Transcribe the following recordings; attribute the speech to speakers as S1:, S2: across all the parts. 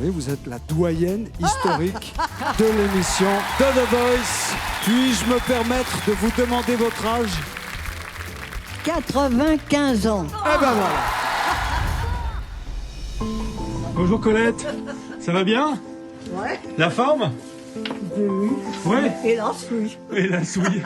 S1: Oui, vous êtes la doyenne historique de l'émission de The Voice. Puis-je me permettre de vous demander votre âge?
S2: 95 ans.
S1: Eh ben voilà.
S3: Bonjour Colette, ça va bien?
S2: Ouais.
S3: La forme?
S2: Oui.
S3: Ouais.
S2: Et la souille.
S3: Et la souille.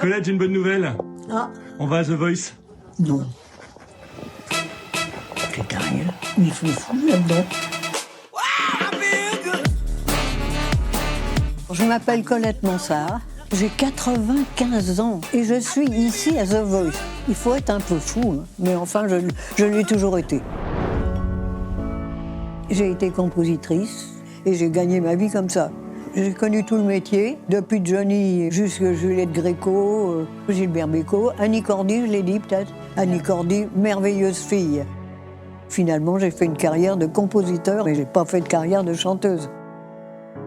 S3: Colette, j'ai une bonne nouvelle.
S2: Ah,
S3: On va à The Voice.
S2: non. C'est dingue. Il faut fou là-dedans. Je m'appelle Colette Mansart. J'ai 95 ans et je suis ici à The Voice. Il faut être un peu fou, hein. Mais enfin, je l'ai toujours été. J'ai été compositrice et j'ai gagné ma vie comme ça. J'ai connu tout le métier, depuis Johnny jusqu'à Juliette Gréco, Gilbert Bécaud, Annie Cordy, je l'ai dit peut-être. Annie Cordy, merveilleuse fille. Finalement, j'ai fait une carrière de compositeur, mais j'ai pas fait de carrière de chanteuse.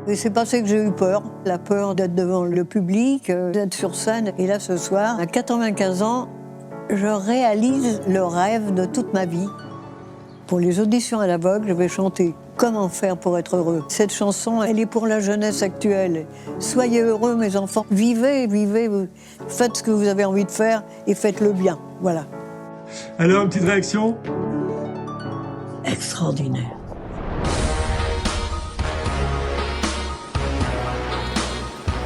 S2: Et c'est passé que j'ai eu peur, la peur d'être devant le public, d'être sur scène. Et là, ce soir, à 95 ans, je réalise le rêve de toute ma vie. Pour les auditions à l'aveugle, je vais chanter « Comment faire pour être heureux ». Cette chanson, elle est pour la jeunesse actuelle. Soyez heureux, mes enfants. Vivez, vivez, faites ce que vous avez envie de faire et faites-le bien. Voilà.
S3: Alors, une petite réaction?
S2: Extraordinaire.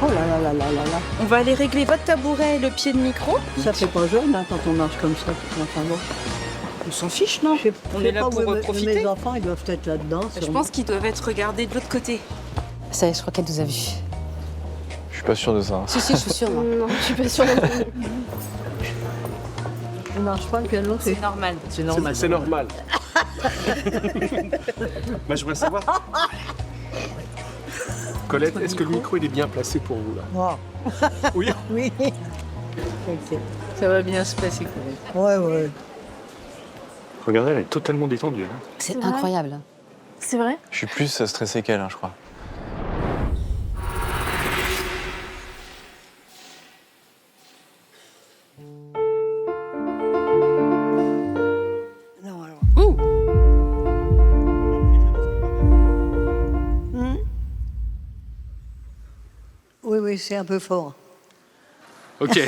S2: Oh là là là là là là.
S4: On va aller régler votre tabouret et le pied de micro.
S2: Ça fait pas jeune hein, quand on marche comme ça. Enfin bon.
S4: On s'en fiche, non? On est là pour profiter.
S2: Mes enfants, ils doivent être là-dedans.
S4: Je pense qu'ils doivent être regardés de l'autre côté.
S5: Ça y est, je crois qu'elle nous a vus.
S6: Je suis pas sûr de ça.
S5: Si, je suis sûre. moi.
S4: Non, je suis pas sûre.
S2: On marche pas le piano,
S4: C'est normal.
S2: c'est normal.
S6: C'est normal. Moi, je voudrais savoir. Colette, est-ce que le micro il est bien placé pour vous là?
S2: Oh.
S6: Oui.
S2: Oui.
S4: Ça va bien se passer quand même.
S2: Ouais, ouais.
S6: Regardez, elle est totalement détendue. Hein.
S5: C'est
S4: vrai
S5: incroyable.
S4: C'est vrai?
S6: Je suis plus stressé qu'elle, hein, je crois.
S2: Non, alors.
S4: Ouh!
S2: Oui, oui, c'est un peu fort.
S6: Ok.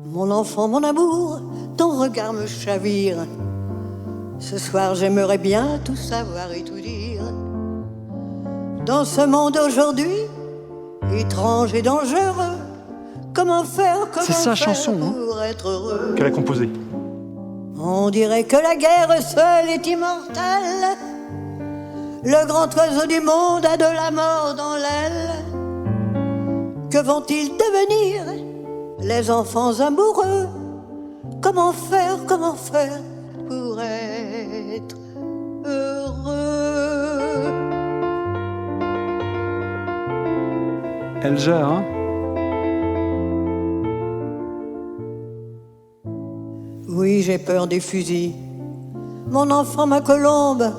S2: Mon enfant, mon amour, ton regard me chavire. Ce soir, j'aimerais bien tout savoir et tout dire. Dans ce monde aujourd'hui, étrange et dangereux, comment faire,
S3: C'est sa chanson, hein,
S2: pour être heureux?
S3: qu'elle a composée.
S2: On dirait que la guerre seule est immortelle. Le grand oiseau du monde a de la mort dans l'aile. Que vont-ils devenir, les enfants amoureux? Comment faire pour être heureux?
S3: Elle gère, hein?
S2: Oui, j'ai peur des fusils. Mon enfant, ma colombe,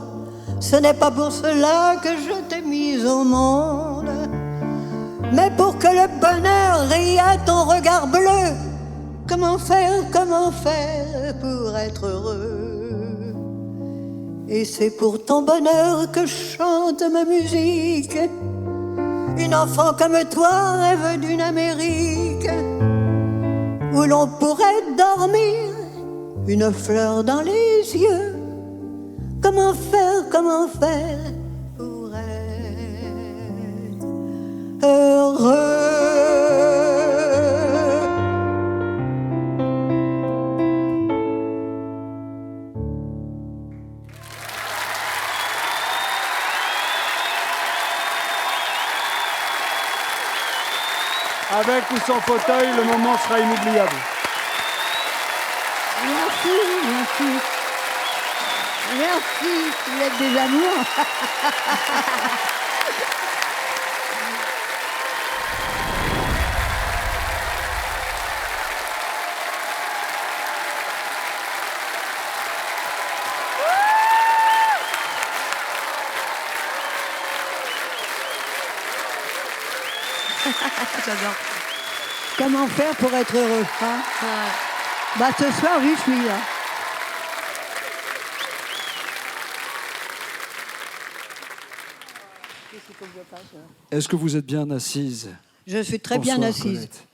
S2: ce n'est pas pour cela que je t'ai mise au monde, mais pour que le bonheur rie à ton regard bleu. Comment faire pour être heureux? Et c'est pour ton bonheur que chante ma musique. Une enfant comme toi rêve d'une Amérique où l'on pourrait dormir, une fleur dans les yeux. Comment faire pour être heureux?
S1: Avec ou sans fauteuil, le moment sera inoubliable.
S2: Merci, merci. Merci, vous êtes des amours.
S4: J'adore.
S2: Comment faire pour être heureux, hein? Bah, ce soir, j'y suis, là.
S1: Est-ce que vous êtes bien assise?
S2: Je suis très bien
S1: Bonsoir,
S2: assise.
S1: Colette.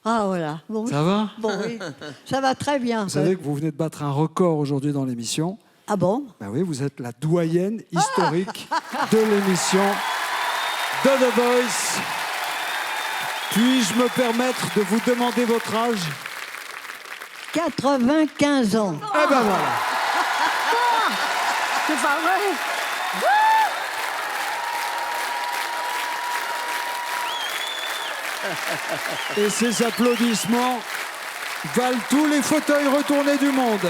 S2: Ah, voilà. Bon,
S1: Ça va?
S2: bon, oui. Ça va très bien.
S1: Vous savez que vous venez de battre un record aujourd'hui dans l'émission.
S2: Ah bon?
S1: Ben oui, vous êtes la doyenne historique de l'émission de The Voice. Puis-je me permettre de vous demander votre âge?
S2: 95 ans.
S1: Eh ben voilà.
S5: C'est pas vrai.
S1: Et ces applaudissements valent tous les fauteuils retournés du monde.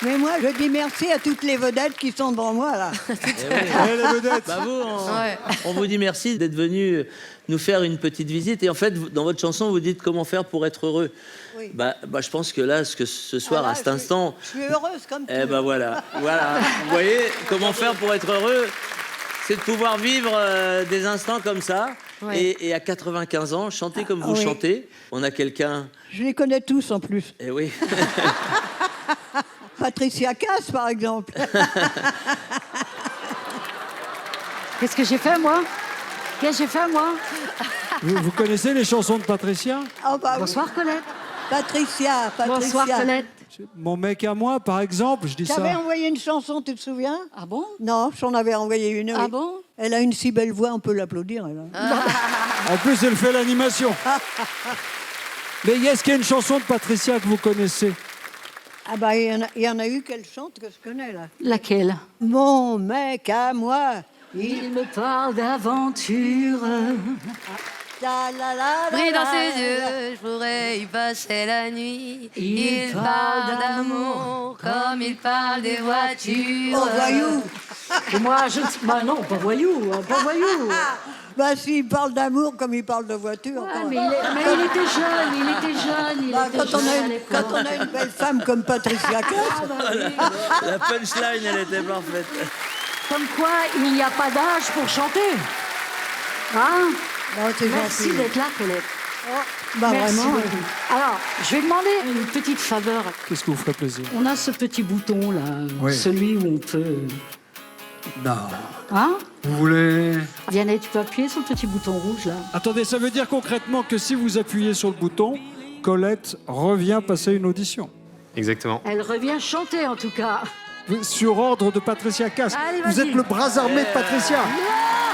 S2: Mais moi, je dis merci à toutes les vedettes qui sont devant moi, là.
S1: Eh, les vedettes.
S7: Bah vous, on vous dit merci d'être venu nous faire une petite visite. Et en fait, dans votre chanson, vous dites comment faire pour être heureux.
S2: Oui.
S7: Bah, je pense que là, ce soir,
S2: Ah là,
S7: à cet instant,
S2: Je suis heureuse comme
S7: eh
S2: tout.
S7: ben voilà. Vous voyez, comment faire pour être heureux, c'est de pouvoir vivre des instants comme ça.
S5: Ouais.
S7: Et à 95 ans, chanter comme vous
S2: oui.
S7: chantez. On a quelqu'un.
S2: Je les connais tous, en plus.
S7: Eh oui.
S2: Patricia Cass, par exemple.
S5: Qu'est-ce que j'ai fait, moi? Qu'est-ce que j'ai fait, moi?
S1: Vous connaissez les chansons de Patricia?
S2: Ah, bah, oui.
S5: Bonsoir, Colette.
S2: Patricia.
S5: Bonsoir, Colette.
S1: Mon mec à moi, par exemple, je dis
S2: J'avais
S1: ça.
S2: envoyé une chanson, tu te souviens?
S5: Ah bon?
S2: Non, j'en avais envoyé une.
S5: Ah
S2: oui.
S5: bon?
S2: Elle a une si belle voix, on peut l'applaudir. Elle, hein.
S1: En plus, elle fait l'animation. Mais est-ce qu'il y a une chanson de Patricia que vous connaissez?
S2: Ah bah, il y en a eu qu'elle chante que je connais, là.
S5: Laquelle?
S2: Mon mec à moi.
S5: Il me parle d'aventure.
S2: La, la, la,
S4: Brille
S2: la,
S4: dans
S2: la,
S4: ses
S2: la.
S4: yeux, je pourrais y passer la nuit.
S5: Il
S4: parle
S5: parle
S4: d'amour comme il parle des voitures.
S2: Oh, voyou.
S5: Et moi, je ne sais pas. Non, pas voyou. Pas voyou.
S2: Bah, s'il parle d'amour comme il parle de voiture.
S5: Ouais,
S2: quand
S5: mais
S2: même.
S5: il était jeune. Il était jeune.
S2: Bah,
S5: Il était
S2: quand, on
S5: jeune
S2: a
S5: à
S2: une,
S5: l'époque.
S2: quand on a une belle femme comme Patricia Cass,
S7: La punchline, elle était parfaite.
S5: Comme quoi, il n'y a pas d'âge pour chanter. Hein?
S2: bon, c'est
S5: Merci
S2: gentil.
S5: d'être là, Colette.
S2: Bah,
S5: Merci
S2: vraiment.
S5: beaucoup. Alors, je vais demander une petite faveur.
S1: Qu'est-ce qui vous ferait plaisir?
S5: On a ce petit bouton là,
S1: Oui.
S5: celui où on peut.
S1: Non.
S5: Hein?
S1: Vous voulez...
S5: Vianney, tu peux appuyer sur le petit bouton rouge là.
S1: Attendez, ça veut dire concrètement que si vous appuyez sur le bouton, Colette revient passer une audition.
S6: Exactement.
S5: Elle revient chanter en tout cas.
S1: Sur ordre de Patricia Cass.
S5: Allez,
S1: Vous
S5: vas-y.
S1: êtes le bras armé de Patricia.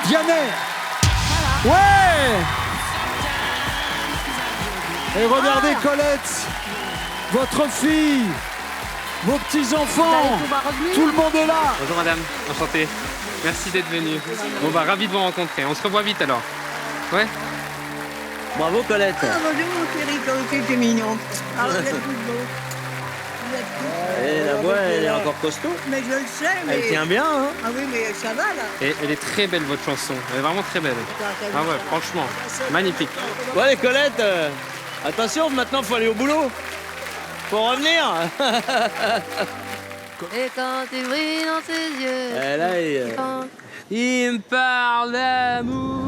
S1: Vianney. Ouais. Et regardez Colette, votre fille, vos
S5: Vous
S1: petits-enfants,
S5: allez pouvoir revenir.
S1: tout le monde est là.
S8: Bonjour madame, enchanté. Merci d'être venu. Bon bah ravi de vous rencontrer. On se revoit vite alors. Ouais.
S7: Bravo, Colette.
S2: Ah, bonjour, mon chéri, toi aussi, t'es mignon. Ah, vous êtes tous beaux. Vous êtes tous-
S7: Et la voix, elle est encore costaud.
S2: Mais je le sais, mais...
S7: Elle tient bien, hein.
S2: Ah oui, mais ça va, là.
S8: Et elle est très belle votre chanson. Elle est vraiment très belle. Ah ouais, franchement, magnifique.
S7: Bon, allez, Colette, attention, maintenant, faut aller au boulot. Faut revenir.
S4: Et quand tu brilles dans ses yeux.
S7: Eh, là,
S4: quand-
S8: Il me parle d'amour.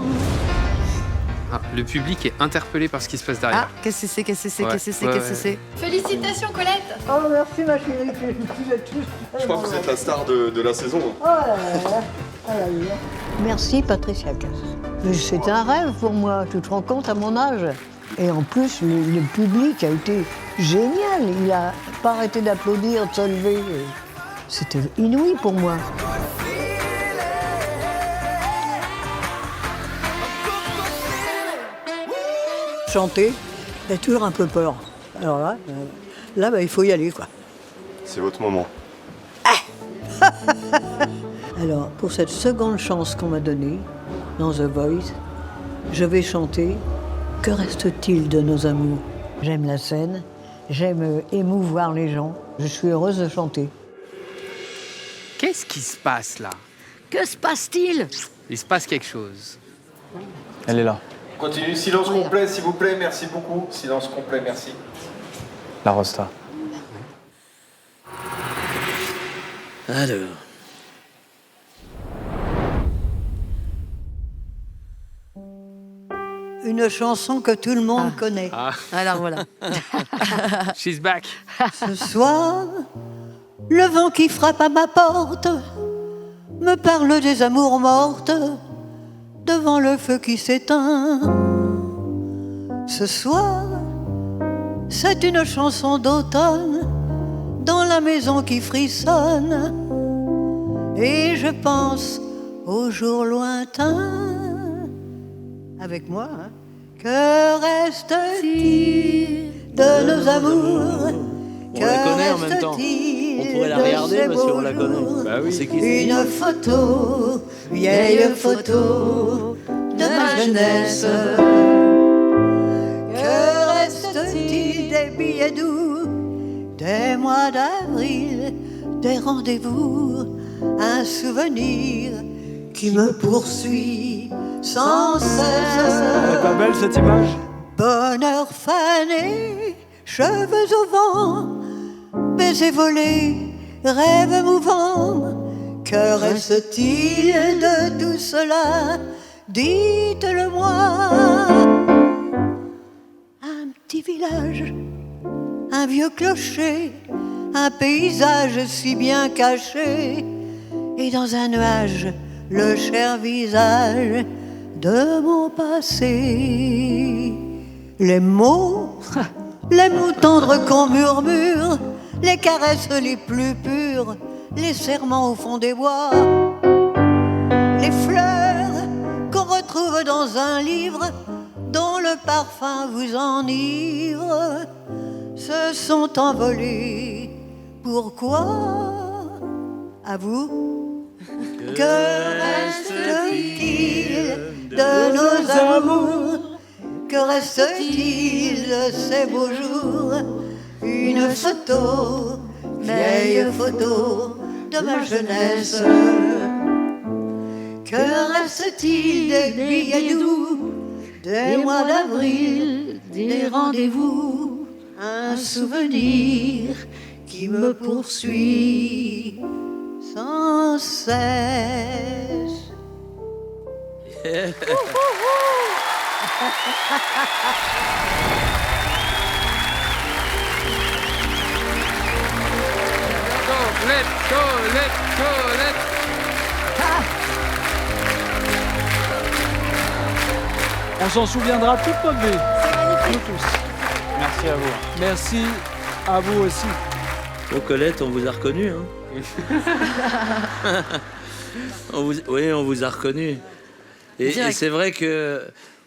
S8: Ah, le public est interpellé par ce qui se passe derrière.
S4: Ah, qu'est-ce que c'est, qu'est-ce que c'est,
S8: Ouais,
S4: qu'est-ce que c'est,
S8: ouais,
S4: qu'est-ce que
S8: ouais.
S4: c'est?
S9: Félicitations Colette.
S2: Oh, merci, ma chérie. Vous êtes tous...
S10: Je crois que vous êtes la star de la saison.
S2: Oh là là là. Ah là là. Merci, Patricia Cass. Mais c'est un rêve pour moi, tu te rends compte à mon âge. Et en plus, le public a été génial. Il n'a pas arrêté d'applaudir, de se lever. C'était inouï pour moi. Chanter, j'ai toujours un peu peur. Alors là, bah, il faut y aller, quoi.
S10: C'est votre moment.
S2: Alors, pour cette seconde chance qu'on m'a donnée dans The Voice, je vais chanter « Que reste-t-il de nos amours ?» J'aime la scène, j'aime émouvoir les gens, je suis heureuse de chanter.
S8: Qu'est-ce qui se passe là?
S5: Que se passe-t-il?
S8: Il se passe quelque chose.
S3: Elle est là.
S10: Continue, silence complet s'il vous plaît, merci beaucoup. Silence complet, merci.
S3: La Rosta.
S7: Alors.
S2: une chanson que tout le monde connaît.
S4: Alors voilà.
S8: She's back.
S2: Ce soir, le vent qui frappe à ma porte me parle des amours mortes devant le feu qui s'éteint. Ce soir, c'est une chanson d'automne dans la maison qui frissonne. Et je pense aux jours lointains. Avec moi, hein. Que reste-t-il de nos amours?
S7: On la connaît en même temps. On pourrait la regarder parce qu'on la connaît.
S8: Bah oui.
S7: C'est qui
S2: Une photo, vieille photo de ma jeunesse. Que reste-t-il des billets doux, des mois d'avril, des rendez-vous, un souvenir qui me poursuit sans cesse.
S1: Elle est pas belle cette image?
S2: Bonheur fané, cheveux au vent, baisers volés, rêves mouvants. Que reste-t-il de tout cela? Dites-le-moi. Un petit village, un vieux clocher, un paysage si bien caché, et dans un nuage, le cher visage de mon passé. Les mots tendres qu'on murmure, les caresses les plus pures, les serments au fond des bois, les fleurs qu'on retrouve dans un livre dont le parfum vous enivre, se sont envolés. Pourquoi? À vous? Que reste-t-il de nos amours? Que reste-t-il de ces beaux jours? Une photo, vieille photo de ma jeunesse. Que reste-t-il des billets doux, des mois d'avril, des rendez-vous, un souvenir qui me poursuit sans cesse.
S8: Colette.
S1: On s'en souviendra toute notre vie. Nous tous.
S3: Merci à vous.
S1: Merci à vous aussi.
S7: Oh Colette, on vous a reconnu, hein. Oui, on vous a reconnu. Et c'est vrai que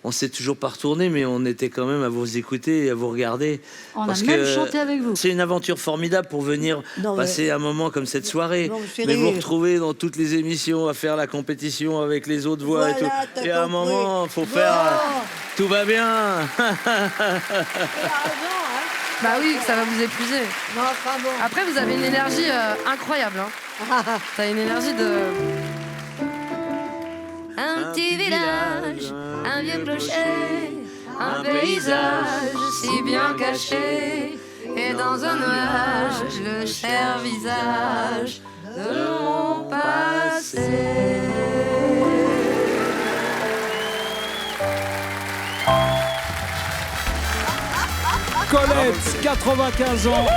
S7: on s'est toujours pas retourné, mais on était quand même à vous écouter et à vous regarder.
S5: On
S7: parce
S5: a même
S7: que
S5: chanté avec vous.
S7: C'est une aventure formidable pour venir passer un moment comme cette soirée.
S2: Non,
S7: mais vous retrouver dans toutes les émissions, à faire la compétition avec les autres voix et tout. Et à un moment, faut faire... Tout va bien.
S9: Bah oui, que ça va vous épuiser.
S2: Non, enfin bon.
S9: Après, vous avez une énergie incroyable. Hein. T'as une énergie de... Un petit village, un vieux clocher, un paysage si bien caché, et dans un nuage, le cher visage de mon passé.
S1: Colette, 95 ans.